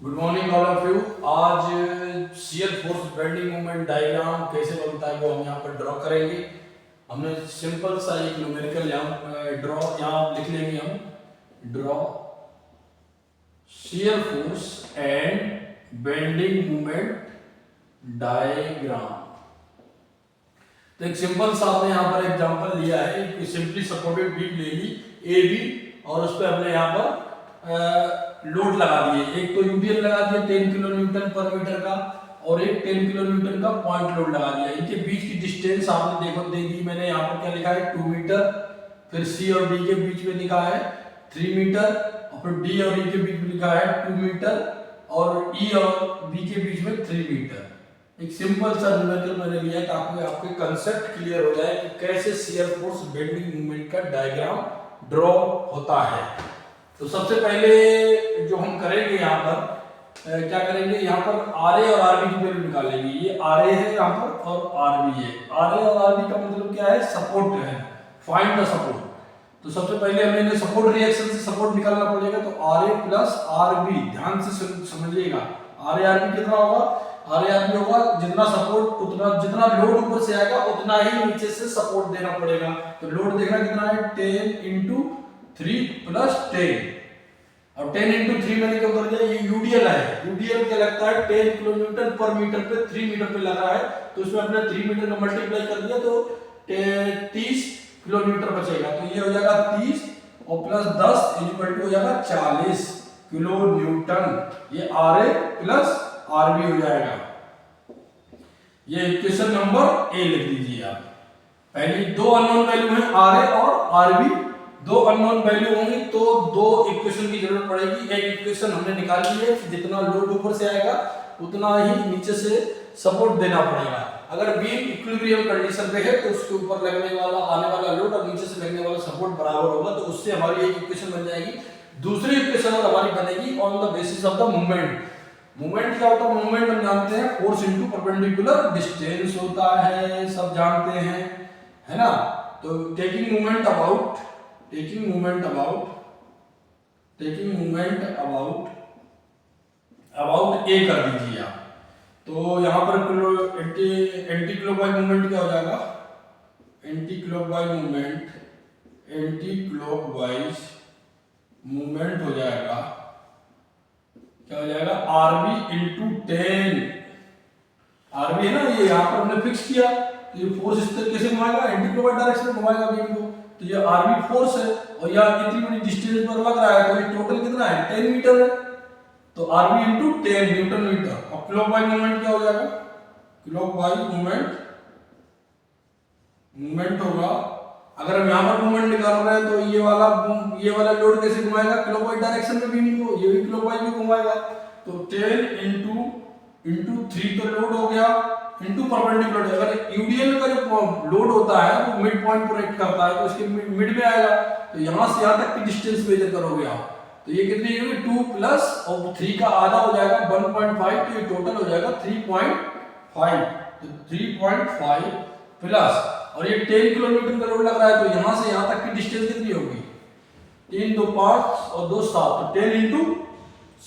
Good morning all of you. आज shear force bending moment diagram कैसे बनता है वो हम यहाँ पर ड्रॉ करेंगे। हमने सिंपल सा एक न्यूमेरिकल यहाँ लिख लेंगे। हम draw shear force and bending moment diagram. तो एक सिंपल सा आपने यहाँ पर एग्जांपल लिया है, एक सिंपली सपोर्टेड बीम ले ली ए बी और उस पर हमने यहाँ पर लोड लगा दिए। एक तो यूडीएल लगा दिया 10 किलो न्यूटन पर मीटर का और एक 10 किलो न्यूटन का पॉइंट लोड लगा दिया। इनके बीच की डिस्टेंस आपने देखो दे दी, मैंने यहाँ पर क्या लिखा है 2 मीटर, फिर सी और डी के बीच में लिखा है 3 मीटर और फिर डी और ई के बीच में लिखा है 2 मीटर और ई और बी के बीच में 3 मीटर। एक सिंपल सा न्यूमेरिकल मैंने लिया ताकि आपके कंसेप्ट क्लियर हो जाए कि कैसे शियर फोर्स बेंडिंग मोमेंट का डायग्राम ड्रॉ होता है। तो सबसे पहले जो हम करेंगे यहाँ पर क्या करेंगे, यहाँ पर आर ए और आर बी की वैल्यू निकालेंगे। ये आर ए है यहाँ पर और आर बी है। आर ए और आर बी का मतलब क्या है, सपोर्ट है, फाइंड द सपोर्ट। तो सबसे पहले हमें सपोर्ट रिएक्शन से सपोर्ट निकालना पड़ेगा। तो R A plus R B, ध्यान से समझिएगा, आर ए आर बी कितना होगा, आर ए आर बी होगा जितना सपोर्ट उतना, जितना लोड ऊपर से आएगा उतना ही नीचे से सपोर्ट देना पड़ेगा। तो लोड देखना कितना है 10 इंटू 3 प्लस 10 और 10 इंटू 3 मैंने क्यों कर दिया, ये यूडीएल है। यूडीएल क्या लगता है 10 किलो न्यूटन पर मीटर पे 3 मीटर पे लगा है, तो उसमें अपने 3 मीटर का मल्टीप्लाई कर दिया तो 30 किलो न्यूटन बचेगा। तो ये हो जाएगा 30 और प्लस 10 इक्वल टू हो जाएगा 40 किलो न्यूटन। ये R A plus R B हो जाएगा। ये इक्वेशन नंबर ए लिख दीजिए आप। पहली दो अननोन वैल्यू है आर ए और आर बी, दो अननोन वैल्यू होंगी तो दो इक्वेशन की जरूरत पड़ेगी। एक इक्वेशन हमने निकाल ली है कि जितना लोड ऊपर से आएगा उतना ही नीचे से सपोर्ट देना पड़ेगा। अगर बीम इक्विलिब्रियम कंडीशन पे है तो उसके ऊपर लगने वाला आने वाला लोड और नीचे से लगने वाला सपोर्ट बराबर होगा, तो उससे हमारी एक इक्वेशन बन जाएगी। दूसरी इक्वेशन और हमारी बनेगी on the basis of the moment. Moment क्या होता है, मोमेंट हम जानते हैं फोर्स इनटू परपेंडिकुलर डिस्टेंस होता है, सब जानते हैं, है ना। तो टेकिंग मोमेंट अबाउट ए कर दीजिए आप। तो यहां पर एंटी क्लॉकवाइज मूवमेंट क्या हो जाएगा, एंटी क्लॉकवाइज मूवमेंट हो जाएगा, क्या हो जाएगा आरबी इंटू 10। आरबी है ना, ये यहां पर हमने फिक्स किया, तो ये फोर्स इस तरीके से घुमाएगा, एंटी क्लॉकवाइज डायरेक्शन में घुमाएगा बीम को। तो ये आरबी फोर्स है और यह इतनी बड़ी डिस्टेंस पर लग रहा है, तो ये टोटल कितना है 10 मीटर है। तो आरबी इंटू 10 न्यूटन मीटर। और क्लॉकवाइज मूवमेंट क्या हो जाएगा, क्लॉकवाइज मूवमेंट होगा, अगर हम यहाँ पर मूवमेंट निकाल रहे हैं तो ये वाला लोड कैसे घुमाएगा, क्लॉकवाइज डायरेक्शन में बीम को, ये भी क्लॉकवाइज में घुमाएगा। तो 10 इंटू 3 तो लोड हो गया इंटू परपेंडिकुलर। अगर यूडीएल का जो लोड होता है वो मिड पॉइंट पर एक्ट करता है तो इसके मिड में आएगा, तो यहां से यहां तक की डिस्टेंस मेजर करोगे आप, तो ये कितनी होगी 2 प्लस और 3 का आधा हो जाएगा 1.5, तो ये टोटल हो जाएगा 3.5। तो 3.5 प्लस और ये 10 किलो न्यूटन का लोड लग रहा है, तो यहां से यहां तक की डिस्टेंस कितनी होगी 3 2 5 और 2 7, तो 10 इंटू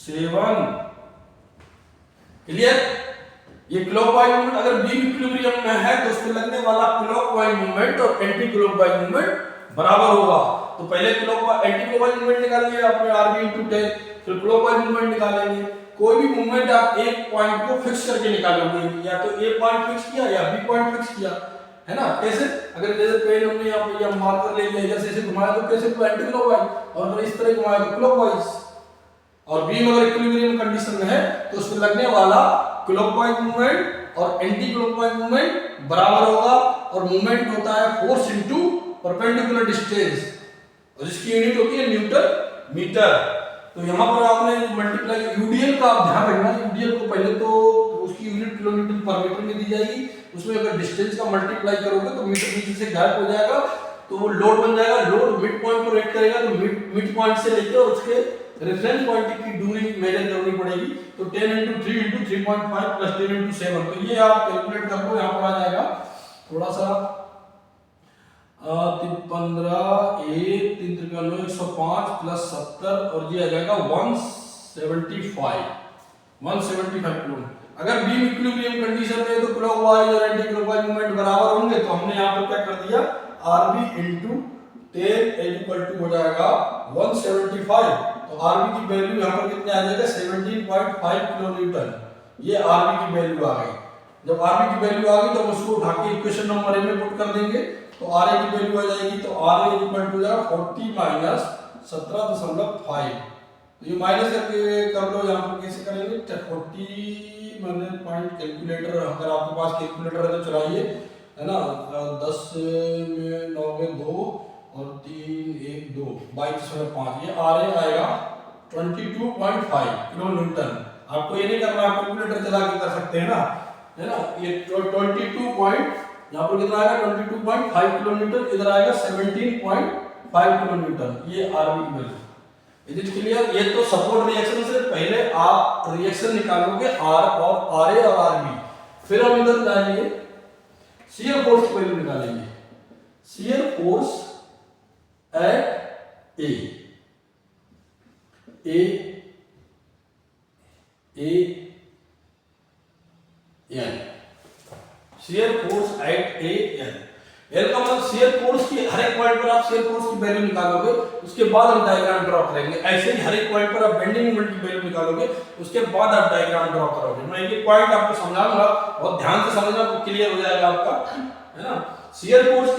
7। क्लियर। ये क्लॉकवाइज मूवमेंट अगर बीम इक्विलिब्रियम में है तो उसमें लगने वाला क्लॉकवाइज मूवमेंट और एंटी क्लॉकवाइज मूवमेंट बराबर होगा। तो पहले एंटी क्लॉकवाइज मूवमेंट निकालेंगे आपने आरबी इंटू 10, फिर क्लॉकवाइज मूवमेंट निकालेंगे। कोई भी मूवमेंट आप एक पॉइंट को फिक्स करके निकालोगे, या तो ए पॉइंट फिक्स किया या बी पॉइंट फिक्स किया, है ना। कैसे, अगर जैसे पेन हमने यहाँ पे मार्कर ले लिया, जैसे ऐसे घुमाया तो कैसे एंटी क्लॉकवाइज, और अगर इस तरह घुमाया तो क्लॉकवाइज। और बीम अगर इक्विलिब्रियम कंडीशन में है तो उसमें लगने वाला क्लॉकवाइज मूवमेंट और एंटी क्लॉकवाइज मूवमेंट बराबर होगा। और मूवमेंट होता है फोर्स इनटू परपेंडिकुलर डिस्टेंस और जिसकी यूनिट होती है न्यूटन मीटर। तो यहां पर आपने मल्टीप्लाई यूडीएल का आप ध्यान रखना, यूडीएल को पहले तो उसकी यूनिट किलो न्यूटन पर मीटर में दी जाएगी, उसमें अगर डिस्टेंस का मल्टीप्लाई करोगे तो मीटर बीच से गायब हो जाएगा, तो वो लोड बन जाएगा। लोड मिड पॉइंट पर एक्ट करेगा, तो मिड पॉइंट से लेकर उसके रेफरेंस पॉइंट की दूरी मेजर करनी पड़ेगी। तो 10 इंटू 3 इंटू 3.5 प्लस 10 इंटू 7, तो ये आप कैलकुलेट कर लो, यहाँ पर आ जाएगा थोड़ा सा 15 3 3 105 प्लस 70 और ये आ जाएगा 175। 175 किलो। अगर बीम इक्विलिब्रियम कंडीशन में है तो क्लॉकवाइज और एंटी क्लॉकवाइज मूवमेंट बराबर होंगे, तो हमने यहाँ पर क्या कर दिया, Rb इंटू 10 इक्वल टू हो जाएगा 175। तो Rb की वैल्यू यहाँ पर कितने आ जाएगा, 17.5 किलो न्यूटन। ये Rb की वैल्यू आ गई। जब Rb की वैल्यू आ गई तो हम उसको उठा के इक्वेशन नंबर ए में पुट कर देंगे, तो Ra की वैल्यू आ जाएगी, तो Ra इक्वल टू जाएगा 40 माइनस 17.5। तो ये माइनस करके कर लो, यहाँ पर कैसे करेंगे, 40 मैंने पॉइंट कैलकुलेटर, अगर आपके पास कैलकुलेटर है तो चलाइए, है ना, 10 में 9 में 2 और 3 1 2 22.5, ये Ra आएगा 22.5 किलो न्यूटन। आपको ये नहीं करना, आप कैलकुलेटर चला के कर सकते हैं ना, है ना। ये 22 पॉइंट यहाँ पर कितना आएगा, 22.5 किलो न्यूटन, इधर आएगा 17.5 किलो न्यूटन। ये Rb की वैल्यू। Is it clear? ये तो सपोर्ट रिएक्शन से पहले आप रिएक्शन निकालोगे R और Ra और Rb, फिर हम इधर जाएंगे शियर फोर्स की वैल्यू निकालेंगे। Shear force at N, shear force at N. L का मतलब शियर फोर्स की हर एक पॉइंट पर आप शियर फोर्स की वैल्यू निकालोगे, उसके बाद हम डायग्राम ड्रॉ करेंगे। ऐसे ही हर एक पॉइंट पर आप बेंडिंग मोमेंट की वैल्यू निकालोगे, उसके बाद आप डायग्राम ड्रॉ करोगे। मैं एक पॉइंट आपको समझाऊंगा, बहुत ध्यान से समझना, आपको क्लियर हो जाएगा आपका, है ना। शियर फोर्स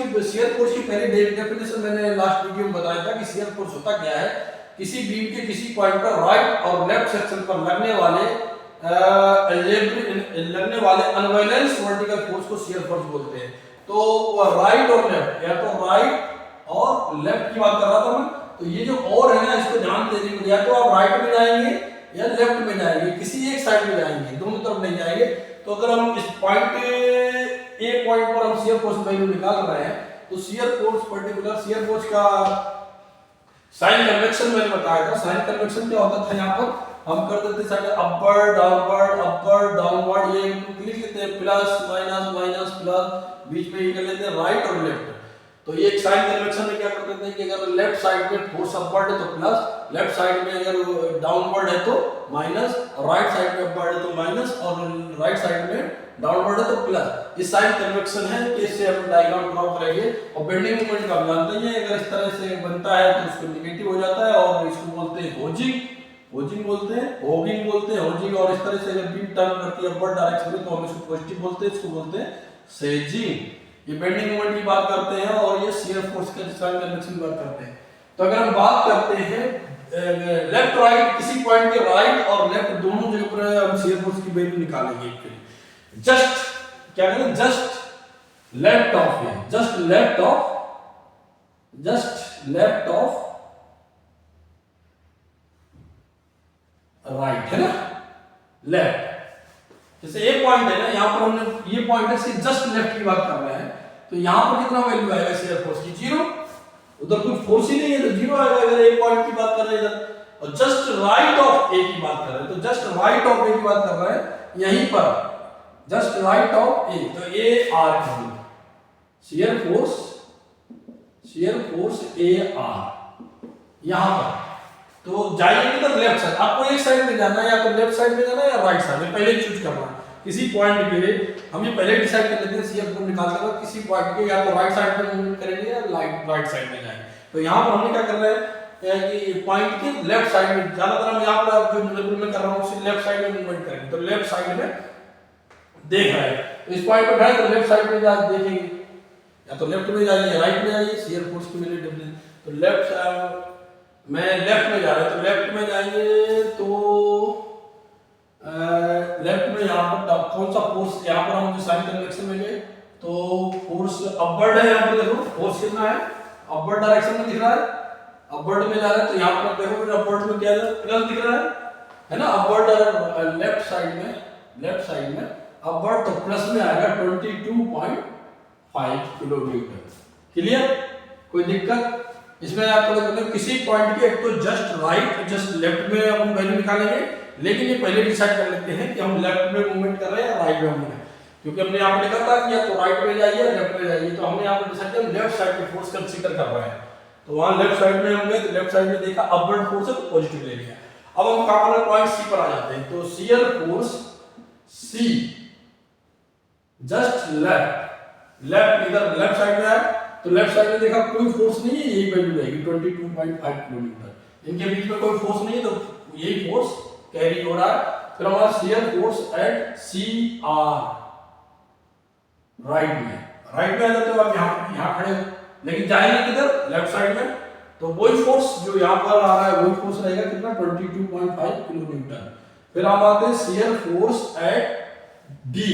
की पहले डेफिनेशन मैंने लास्ट वीडियो में बताया था कि शियर फोर्स होता क्या है। किसी बीम के किसी पॉइंट पर राइट और लेफ्ट सेक्शन पर लगने वाले अनबैलेंस वर्टिकल फोर्स को शियर फोर्स बोलते हैं। तो राइट और लेफ्ट, या तो राइट और लेफ्ट की बात कर रहा था मैं, तो ये जो और है ना, इसको ध्यान देने के लिए, या तो आप राइट में जाएंगे या लेफ्ट में जाएंगे, किसी एक साइड में जाएंगे, दोनों तरफ नहीं जाएंगे। तो अगर हम इस पॉइंट ए पॉइंट पर हम शियर फोर्स वैल्यू निकाल रहे हैं, तो shear force particular shear force का साइन कन्वेक्शन मैंने बताया था। साइन कन्वेक्शन क्या होता था, यहाँ पर हम कर देते साइड अपर डाउनवर्ड, ये लिख लेते हैं प्लस माइनस माइनस प्लस, बीच में ये कर लेते हैं राइट और लेफ्ट। तो ये एक साइन कन्वेक्शन में क्या कर देते हैं कि अगर लेफ्ट साइड में फोर्स अपवर्ड है तो प्लस, लेफ्ट साइड में अगर डाउनवर्ड है तो माइनस, और राइट साइड में अपवर्ड है तो माइनस, और राइट साइड में डाउनवर्ड है तो प्लस। इस साइन कन्वेक्शन है कि इससे हम डायग्राम ड्रॉ करेंगे। और बेंडिंग मोमेंट का जानते हैं, अगर इस तरह से बनता है तो उसको नेगेटिव हो जाता है, और इसको बोलते हैं होजिंग बोलते हैं, होगिंग बोलते हैं, होजिंग। और इस तरह से अगर बीम टर्न करती है अपवर्ड डायरेक्शन में तो हम इसको पॉजिटिव बोलते हैं, इसको बोलते हैं सेजिंग। ये बेंडिंग मोमेंट की बात करते हैं, और ये शियर फोर्स के साइन कन्वेक्शन की बात करते हैं। तो अगर हम बात करते हैं लेफ्ट राइट, किसी पॉइंट के राइट और लेफ्ट दोनों जगह पर हम शियर फोर्स की वैल्यू निकालेंगे। जस्ट क्या करें, जस्ट लेफ्ट ऑफ है, जस्ट लेफ्ट ऑफ राइट, है ना, लेफ्ट। जैसे एक पॉइंट है ना, यहां पर हमने ये पॉइंट है, जस्ट लेफ्ट की बात कर रहे हैं, तो यहां पर कितना वैल्यू आएगा शियर फोर्स की, 0। उधर कुछ फोर्स ही नहीं है तो 0 आएगा अगर एक पॉइंट की बात कर रहे हैं इधर। और जस्ट राइट ऑफ ए की बात कर रहे हैं, तो जस्ट राइट ऑफ ए की बात कर रहे हैं, यहीं पर जस्ट राइट ऑफ ए, तो ए आर की शियर फोर्स ए आर यहां पर। तो जाइए किधर, लेफ्ट साइड। आपको एक साइड में जाना है, या तो लेफ्ट साइड में जाना है या राइट साइड में, पहले चूज करना है। किसी पॉइंट पे हम ये पहले डिसाइड कर लेते हैं शियर फोर्स निकालते वक्त, किसी पॉइंट के या तो राइट साइड में मूवमेंट करेंगे या राइट साइड में जाएंगे। तो यहाँ पर हमने क्या कर रहे हैं कि पॉइंट के लेफ्ट साइड में, ज्यादातर हम यहाँ पर जो लेवल में कर रहा हूँ उसी लेफ्ट साइड में मूवमेंट करेंगे। तो लेफ्ट साइड में देख रहे हैं, तो इस पॉइंट पर खड़े तो लेफ्ट साइड में जा देखेंगे, या तो लेफ्ट में जाइए राइट में जाइए, शियर फोर्स की वैल्यू डिफरेंस। तो लेफ्ट मैं लेफ्ट में जा रहा हूं, तो लेफ्ट में जाएंगे तो लेफ्ट में यहाँ पर कौन सा फोर्स, यहाँ पर हम जो साइन कन्वेक्शन में गए तो फोर्स अपवर्ड है। यहाँ पर देखो फोर्स कितना है, अपवर्ड डायरेक्शन में दिख रहा है, अपवर्ड में जा रहा है। तो यहाँ पर देखो अपवर्ड में क्या है, प्लस दिख रहा है ना, अपवर्ड लेफ्ट साइड में अपवर्ड, तो प्लस में आएगा 22.5 किलो न्यूटन। क्लियर, कोई दिक्कत इसमें? आपको मतलब किसी पॉइंट के एक तो जस्ट राइट जस्ट लेफ्ट में हम वैल्यू निकालेंगे, लेकिन ये पहले डिसाइड कर लेते हैं कि हम लेफ्ट में मूवमेंट कर रहे हैं या राइट में मूवमेंट, क्योंकि हमने यहाँ पर लिखा था कि या तो राइट में जाइए या लेफ्ट में जाइए। तो हमने यहाँ पर डिसाइड किया लेफ्ट साइड पे फोर्स कंसीडर कर रहे हैं। तो वहां लेफ्ट साइड में हम गए, तो लेफ्ट साइड में देखा अपवर्ड फोर्स है तो पॉजिटिव ले लिया। अब हम कहां पर पॉइंट सी पर आ जाते हैं। तो शियर फोर्स सी जस्ट लेफ्ट इधर लेफ्ट साइड में है, तो लेफ्ट साइड में देखा कोई फोर्स नहीं है, यही वैल्यू रहेगी 22.5 किलोमीटर। इनके बीच में कोई फोर्स नहीं है, तो यही फोर्स कैरी हो रहा है। फिर हमारा shear force at C R right में आ जाते हो आप यहाँ खड़े हो, लेकिन जाएंगे किधर, लेफ्ट साइड में। तो वही फोर्स जो यहाँ पर आ रहा है वही फोर्स रहेगा कितना 22.5 किलो न्यूटन। फिर हम आते हैं shear force eight D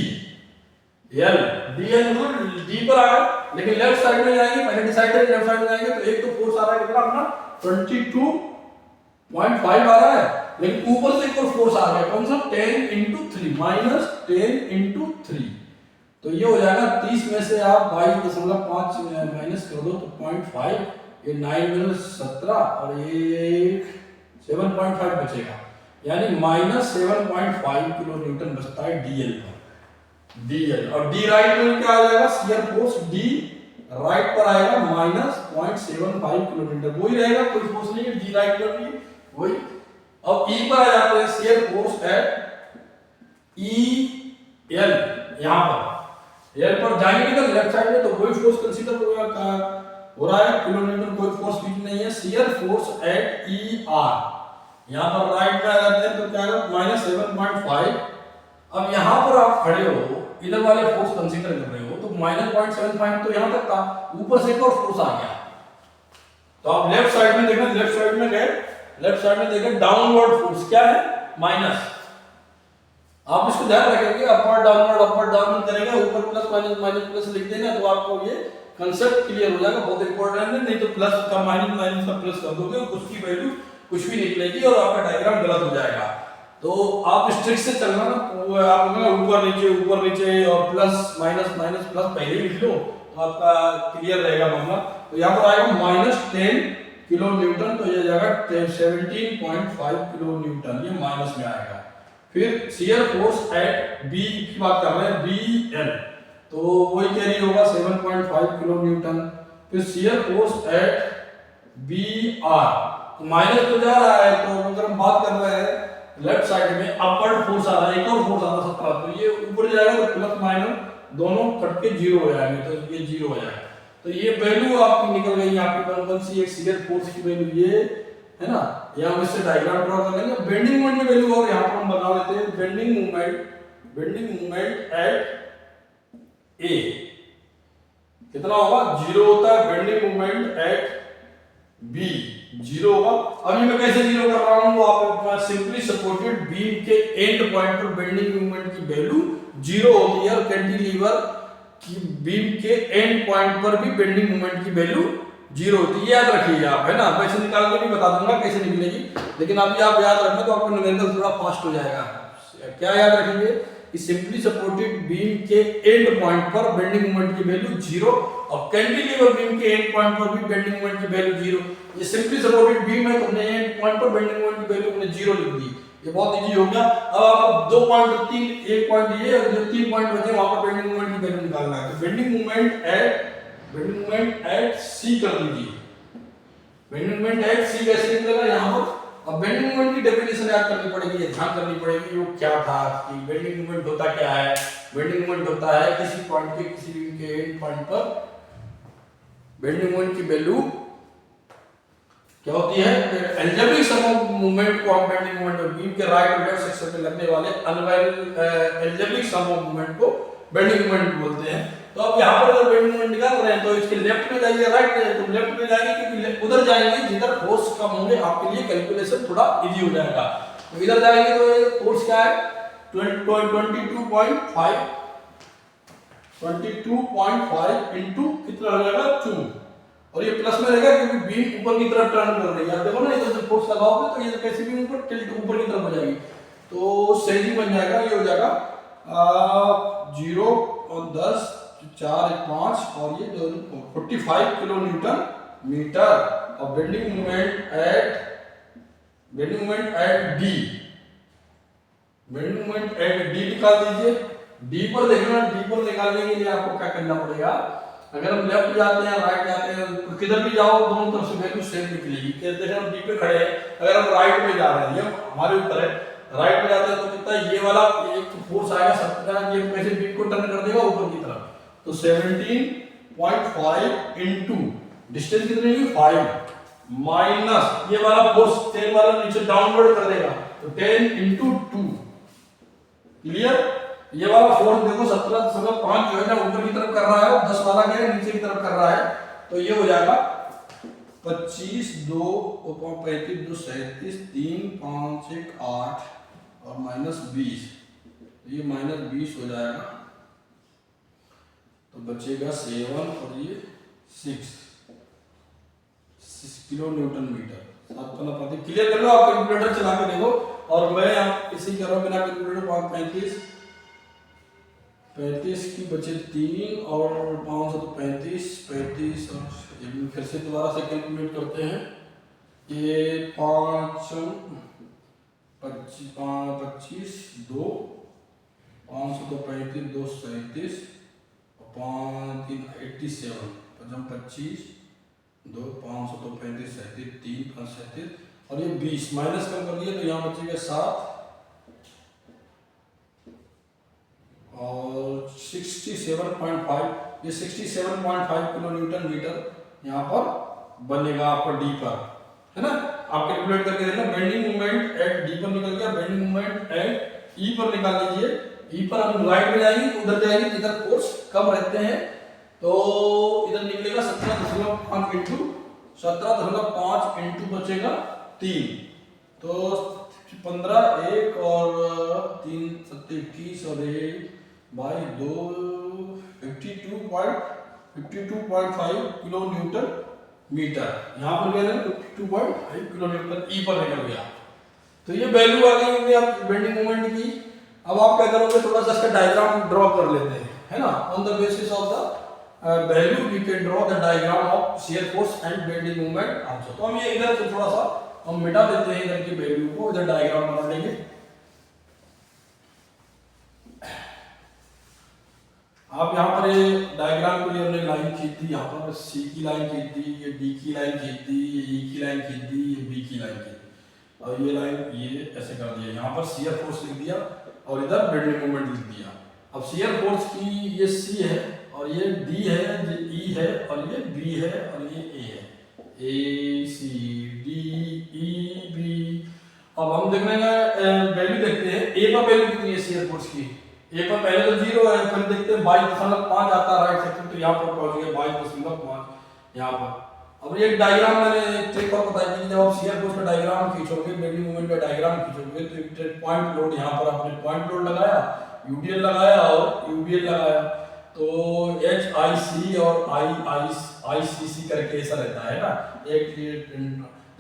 L D पर आ गया, लेकिन लेफ्ट साइड में जाएंगे, पहले डिसाइडेड लेफ्ट साइड में जाएंगे। तो एक तो फोर्स आ रहा है कितना अपना 22.5 आ रहा है, लेकिन ऊपर से एक और फोर्स आ गया कौन सा 10 into 3 माइनस 10 into 3। तो ये हो जाएगा 30 में से आप 22.5 माइनस कर दो तो 0.5, ये 9 में 17 और ये 7.5 बचेगा, यानी माइनस 7.5 किलो न्यूटन बचता है डीएल पर। डीएल और डी राइट में क्या आ जाएगा, शियर फोर्स डी राइट पर आएगा माइनस 0.75 किलो न्यूटन, वही रहेगा, कोई फोर्स नहीं है, डी राइट पर भी वही। अब ई पर आ जाते हैं, shear force eight E L, यहां पर एल पर जाएंगे किधर लेफ्ट साइड में, तो कोई फोर्स कंसीडर हो रहा है किलो न्यूटन, कोई फोर्स बीच नहीं है। Shear force eight E R यहां पर राइट में आ जाते हैं, तो क्या है माइनस 7.5। अब यहां पर आप खड़े हो, इधर वाले फोर्स कंसीडर कर रहे हो, तो माइनस 0.75 तो यहां तक था, ऊपर से एक और फोर्स आ गया। तो आप लेफ्ट साइड में देखना, लेफ्ट साइड में गए, लेफ्ट साइड में देखें डाउनवर्ड फोर्स क्या है माइनस। आप इसको ध्यान रखेंगे, अपर डाउनवर्ड करेंगे, ऊपर प्लस माइनस माइनस प्लस लिख देना, तो आपको ये कंसेप्ट क्लियर हो जाएगा, बहुत इंपॉर्टेंट है। नहीं तो प्लस का माइनस माइनस का प्लस कर दोगे, उसकी वैल्यू कुछ भी निकलेगी और आपका डायग्राम गलत हो जाएगा। तो आप इस ट्रिक से चलना ना, आप ऊपर नीचे और प्लस माइनस माइनस प्लस पहले ही लिख लो, तो आपका क्लियर रहेगा मामला। तो यहाँ पर आएगा माइनस 10 किलो न्यूटन, तो ये जाएगा 17.5 किलो न्यूटन, ये माइनस में आएगा। फिर शियर फोर्स एट बी की बात कर रहे हैं, बी एल, तो वही कैरी होगा 7.5 किलो न्यूटन। फिर shear force at B R, तो माइनस तो जा रहा है, तो अगर हम बात कर रहे हैं लेफ्ट साइड में अपवर्ड फोर्स आ रहा है, एक और फोर्स आ रहा है 17, तो ये ऊपर जाएगा तो प्लस माइनस दोनों कट के जीरो हो जाएंगे, तो ये जीरो हो जाएगा। तो ये वैल्यू आपकी निकल गई, आपकी कौन सी एक शियर फोर्स की वैल्यू ये है ना। यहाँ हम इससे डायग्राम ड्रॉ कर लेंगे। बेंडिंग मोमेंट की वैल्यू और यहाँ पर हम बना लेते हैं, बेंडिंग मोमेंट एट ए कितना होगा, जीरो होता है। Bending moment at B zero होगा। अभी मैं कैसे जीरो कर रहा हूं, वो आप सिंपली सपोर्टेड बीम के एंड पॉइंट पर बेंडिंग मोमेंट की वैल्यू जीरो होती है, और कैंटिलीवर की बीम के एंड पॉइंट पर भी बेंडिंग मोमेंट की वैल्यू जीरो होती है, याद रखिए आप, है ना। वैसे निकाल के भी बता दूंगा कैसे निकलेगी, लेकिन अभी आप याद रखना तो आपका न्यूमेरिकल थोड़ा फास्ट हो जाएगा। क्या याद रखेंगे कि सिंपली सपोर्टेड बीम के एंड पॉइंट पर बेंडिंग मोमेंट की वैल्यू जीरो, और कैंटिलीवर बीम के एंड पॉइंट पर भी बेंडिंग मोमेंट की वैल्यू जीरो। ये सिंपली सपोर्टेड बीम है, तो हमने एंड पॉइंट पर बेंडिंग मोमेंट की वैल्यू हमने जीरो लिख दी, ये बहुत इजी हो गया। अब आपको दो पॉइंट, तीन, एक पॉइंट ये और जो तीन पॉइंट बचे वहां पर बेंडिंग मोमेंट की वैल्यू निकालना है। तो बेंडिंग मोमेंट एट सी कर दीजिए। बेंडिंग मोमेंट एट सी कैसे निकलेगा यहाँ पर, अब बेंडिंग मोमेंट की डेफिनेशन याद करनी पड़ेगी, ध्यान करनी पड़ेगी वो क्या था कि बेंडिंग मोमेंट होता क्या है। बेंडिंग मोमेंट होता है किसी पॉइंट के किसी बीम के एंड पॉइंट पर बेंडिंग मोमेंट की वैल्यू क्या होती है, एल्जेब्रिक सम ऑफ मोमेंट को हम बेंडिंग मोमेंट और बीम के राइट और लेफ्ट सेक्शन में लगने वाले एल्जेब्रिक सम ऑफ मोमेंट को बेंडिंग मोमेंट बोलते हैं। तो अब यहाँ पर अगर बेंडिंग मोमेंट निकाल रहे हैं तो इसके लेफ्ट में जाइए, राइट में, तो लेफ्ट में जाएंगे क्योंकि उधर जाएंगे जिधर फोर्स कम होंगे, आपके लिए कैलकुलेशन थोड़ा इजी हो जाएगा। तो इधर जाएंगे तो ये फोर्स क्या है 22.5 इंटू कितना हो जाएगा 2, और ये प्लस में रहेगा क्योंकि बीम ऊपर की तरफ टर्न कर रही है। आप देखो ना इधर से फोर्स लगाओगे तो ये कैसे भी ऊपर टिल्ट ऊपर की तरफ हो जाएगी, तो सेजी बन जाएगा, ये हो जाएगा 0 और 10 4 5 और ये 45 किलो न्यूटन मीटर। और बेंडिंग मोमेंट एट डी निकाल दीजिए। डी पर देखना, डी पर निकालने के लिए आपको क्या करना पड़ेगा, अगर हम लेफ्ट जाते हैं राइट जाते हैं तो किधर भी जाओ दोनों तरफ से वैल्यू सेम निकलेगी। जैसे हम डी पे खड़े हैं, अगर हम राइट में जा रहे हैं, ये हमारे ऊपर है, राइट में जाते हैं तो कितना ये वाला एक फोर्स आएगा 17, ये कैसे बीट को टर्न कर देगा ऊपर की तरफ, तो 17.5 इनटू डिस्टेंस कितनी होगी 5 माइनस ये वाला फोर्स 10 वाला नीचे डाउनवर्ड कर देगा तो 10 इनटू 2। क्लियर? ये वाला फोर्स देखो 17.5 जो है ना ऊपर की तरफ कर रहा है, 10 वाला क्या है नीचे की तरफ कर रहा है, तो ये हो जाएगा 25 2 35 2 37 3 5 1 8 और -20, ये -20 हो जाएगा तो बचेगा 7 और ये 6 किलो न्यूटन मीटर। 7 क्लियर कर लो, आप कैलकुलेटर चला के देखो। और मैं आप इसी कर रहा हूँ बिना कैलकुलेटर 35 की बचे 3 और 5 तो 35 और फिर से दोबारा से कैलकुलेट करते हैं। ये 5 25 2 500 तो 35 2 37 5 3 87 25 2 500 तो 35 37 3 5 37 और ये 20 माइनस कम कर दिए तो यहाँ बचेगा 7 और 67.5, ये 67.5 किलो न्यूटन मीटर यहाँ पर बनेगा आपका डी पर, है ना। आप कैलकुलेट करके देखना, बेंडिंग मोमेंट एट डी पर निकल गया, बेंडिंग मोमेंट एट ई पर निकाल लीजिए। ई पर हम राइट में जाएंगे उधर जाएंगे जिधर फोर्स कम रहते हैं, तो इधर निकलेगा 17.5 इंटू 17.5 इंटू बचेगा 3 तो 15 1 और 3 7 21 और 1 बाई 2 52.5 किलो न्यूटन मीटर, यहाँ पर क्या है 52.5 किलो न्यूटन ई पर निकल गया। तो ये वैल्यू आ गई होगी आप बेंडिंग मोमेंट की। अब आप क्या करोगे, थोड़ा सा इसका डायग्राम ड्रॉ कर लेते हैं, है ना। On the basis of the value we can draw the diagram of shear force and bending moment also. तो हम ये इधर से थोड़ा सा हम मिटा देते हैं इधर की वैल्यू को, इधर डायग्राम बना लेंगे। आप यहाँ पर ये डायग्राम के लिए हमने लाइन खींच दी, यहाँ पर सी की लाइन खींच दी, ये डी की लाइन खींच दी, ये ई की लाइन खींच दी, ये बी की लाइन खींच दी और ये लाइन ये ऐसे कर दिया। यहाँ पर शियर फोर्स लिख दिया और इधर बेंडिंग मोमेंट लिख दिया। अब शियर फोर्स की ये सी है और ये डी है, ये ई है और ये बी है और ये ए है, ए सी डी ई बी। अब हम देखने वैल्यू देखते हैं, ए पर वैल्यू कितनी है शियर फोर्स की। ए पर पहले तो 0 है, फिर देखते हैं 22.5 आता है राइट सेक्टर, तो यहाँ पर पहुंच गए 22.5 यहाँ पर। अब ये डायग्राम मैंने ट्रिक और बताई थी, जब आप शियर फोर्स का डायग्राम खींचोगे, बेंडिंग मोमेंट का डायग्राम खींचोगे तो पॉइंट लोड यहाँ पर आपने पॉइंट लोड लगाया, यूडीएल लगाया और यूबीएल लगाया, तो एच आई सी और आई सी सी करके ऐसा रहता है ना। एक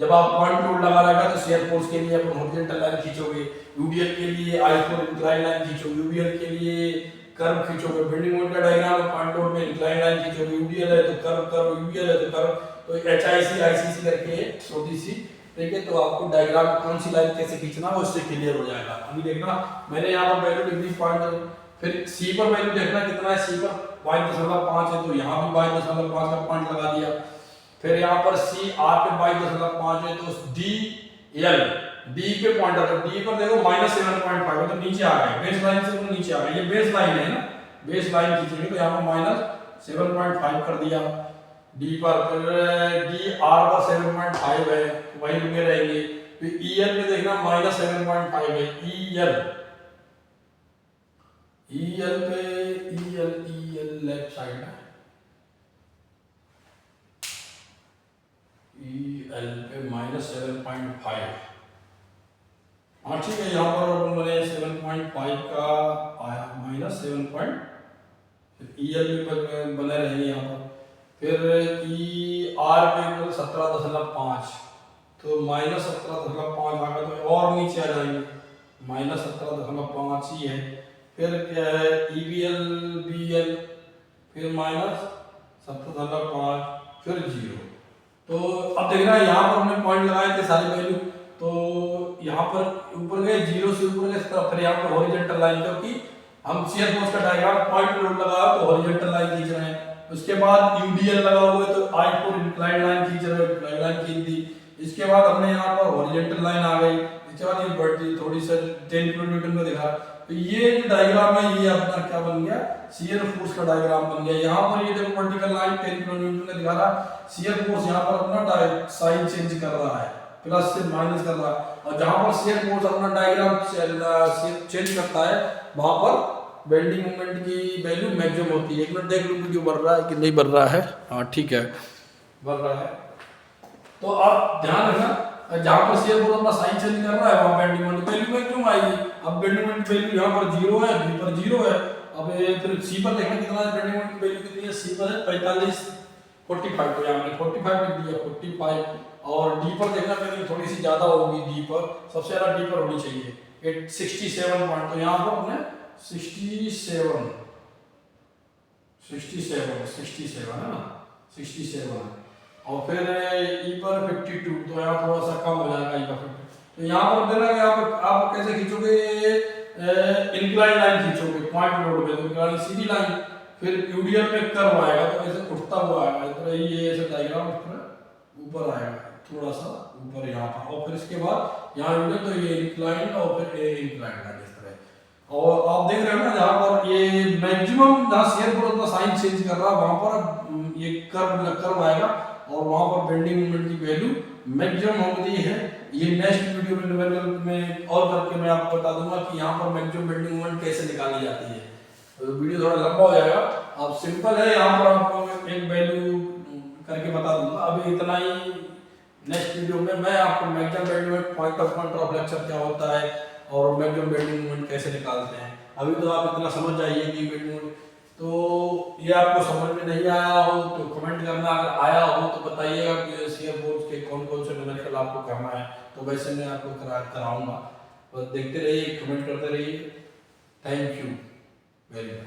जब आप पॉइंट लोड लगा रहेगा तो शियर फोर्स के लिए आप हॉरिजॉन्टल लाइन खींचोगे, यूडीएल के लिए आई फोर इंक्लाइन लाइन खींचोगे, यूबीएल के लिए कर्व खींचोगे। बेंडिंग मोमेंट का डायग्राम पॉइंट लोड में इंक्लाइन लाइन खींचोगे, यूडीएल है तो कर्व, यूबीएल है तो कर्व, तो एचआईसी आईसीसी करके छोटी सी, ठीक है। तो आपको डायग्राम कौन सी लाइन कैसे खींचना है उससे क्लियर हो जाएगा। अभी देखना मैंने यहाँ पर वैल्यू लिख दी पॉइंट, फिर सी पर वैल्यू देखना कितना है, सी पर 22.5 है तो यहाँ भी 22.5 का पॉइंट लगा दिया। फिर यहाँ पर सी आर पे 22.5 है तो डी एल डी पे पॉइंट आता है, डी पर देखो -7.5 है तो नीचे आ गए, बेस लाइन से तो नीचे आ गए, ये बेस लाइन है ना, बेस लाइन खींचेंगे तो यहाँ पर -7.5 कर दिया डी पर। फिर डी आर पर 7.5 है वही रुके रहेंगे। फिर ई एल में देखना -7.5 है, ई एल पे ई एल लेफ्ट साइड है, ई एल पे -7.5। हाँ ठीक है, यहाँ पर मैंने 7.5 का आया -7. ई एल पे बने रहेंगे यहाँ पर। फिर ई आर पे 17.5 तो -17.5 आ गया तो और नीचे आ जाएंगे, -17.5 ही है। फिर क्या है E B L B L, फिर -17.5 फिर 0। तो अब देखना यहाँ पर हमने पॉइंट लगाए थे सारे वैल्यू, तो यहाँ पर ऊपर गए 0 से ऊपर गए इस तरफ, फिर यहाँ पर हॉरिजॉन्टल लाइन, क्योंकि हम शियर फोर्स का डायग्राम पॉइंट लोड लगा तो हॉरिजॉन्टल लाइन खींच रहे हैं, उसके बाद यूडीएल लगा हुआ है तो I4 इंक्लाइन लाइन खींच रहे हो, इंक्लाइन लाइन खींच दी। इसके बाद हमने यहाँ पर हॉरिजॉन्टल लाइन आ गई, इसके बाद ये बढ़ती थोड़ी सा 10 किलो न्यूटन में दिखा। तो ये जो डायग्राम है ये अपना क्या बन गया, शियर फोर्स का डायग्राम बन गया। यहाँ पर ये देखो वर्टिकल लाइन 10 किलो न्यूटन में दिखा रहा, शियर फोर्स यहाँ पर अपना साइन चेंज कर रहा है, प्लस से माइनस कर रहा है। और जहाँ पर शियर फोर्स अपना डायग्राम चेंज करता है वहां पर बेंडिंग मोमेंट की वैल्यू मैक्सिमम होती है। एक मिनट देख लूं वीडियो बढ़ रहा है कि नहीं बढ़ रहा है। हाँ ठीक है, बढ़ रहा है। तो आप ध्यान रखना जहाँ पर शियर फोर्स अपना साइन चेंज कर रहा है वहां बेंडिंग मोमेंट वैल्यू मैक्सिमम आएगी। अब बेंडिंग मोमेंट वैल्यू यहाँ पर 0 है, बी पर 0 है। अब ये फिर सी पर देखना कितना है बेंडिंग मोमेंट वैल्यू कितनी है, सी पर है 45 45, तो यहाँ हमने 45 लिख दिया 45। और डी पर देखना पहले थोड़ी सी ज्यादा होगी, डी पर सबसे ज्यादा डी पर होनी चाहिए 67 पॉइंट। तो यहाँ पर हमने 67 है ना, 67 है। और फिर ई पर 52, तो यहाँ थोड़ा सा कम हो जाएगा ई पर 50। तो यहाँ पर देना यहाँ पर आप कैसे खींचोगे, इंक्लाइन लाइन खींचोगे पॉइंट लोड पे, तो इंक्लाइन सीधी लाइन, फिर यूडीएल में कर्व आएगा तो ऐसे उठता हुआ आएगा, इस तरह ये ऐसे डायग्राम इस तरह ऊपर आएगा, थोड़ा सा ऊपर यहाँ पर। और फिर इसके बाद यहाँ यूडीएल तो ये इंक्लाइन और फिर ये इंक्लाइन लाइन इस तरह। और आप देख रहे हो ना जहाँ पर ये मैक्सिमम जहाँ शियर फोर्स अपना साइन चेंज कर रहा है वहां पर ये कर्व आएगा और वहां पर बेंडिंग मोमेंट की वैल्यू मैक्सिमम होती है। ये नेक्स्ट वीडियो में और करके मैं आपको बता दूंगा कि यहाँ पर मैक्सिमम बेंडिंग मोमेंट कैसे निकाली जाती है। तो वीडियो थोड़ा लंबा हो जाएगा, अब सिंपल है यहाँ पर आपको एक वैल्यू करके बता दूंगा। अभी इतना ही, नेक्स्ट वीडियो में मैं आपको maximum bending moment point of lecture क्या होता है और मैक्सिमम बेंडिंग मोमेंट कैसे निकालते हैं। अभी तो आप इतना समझ जाइए कि बेंडिंग मोमेंट, तो ये आपको समझ में नहीं आया हो तो कमेंट करना, अगर आया हो तो बताइएगा कि शियर फोर्स के कौन कौन से न्यूमेरिकल आपको करना है, तो वैसे मैं आपको कराऊंगा। बस देखते रहिए, कमेंट करते रहिए। Thank you very much.